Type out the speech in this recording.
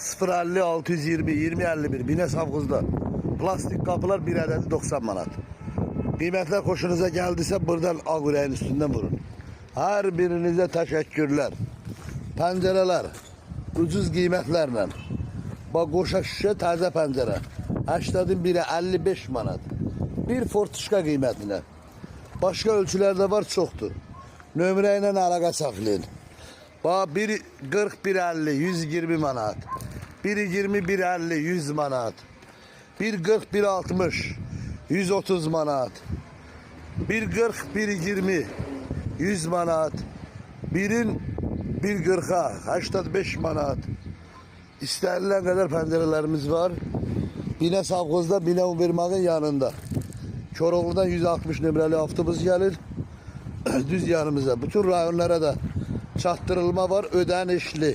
050 620 2051 Bine Savxuzda. Plastik kapılar bir adedi 90 manat. Kıymetler hoşunuza geldiyse buradan Ağüreğin üstünden vurun. Her birinize teşekkürler. Pencereler ucuz kıymetlerle. Bak koşa şişe taze pencere. 80'in biri 55 manat. Bir fortuşka kıymetine. Başka ölçülerde var çoktur. Nömrəyə ilə əlaqə saxlayın. Bak biri 40 150 120 manat. Biri 20 150 100 manat. Bir 40 160 130 manat. Bir 40 120 100 manat. Birin 1.40'a 85 manat. İstənilən qədər pəncərələrimiz var. Bine Savxuzda, Bine Univermağın yanında. Koroğlu'dan 160 nömrəli avtobus gəlir. Düz yanımıza. Bütün rayonlara da çatdırılma var, ödənişli.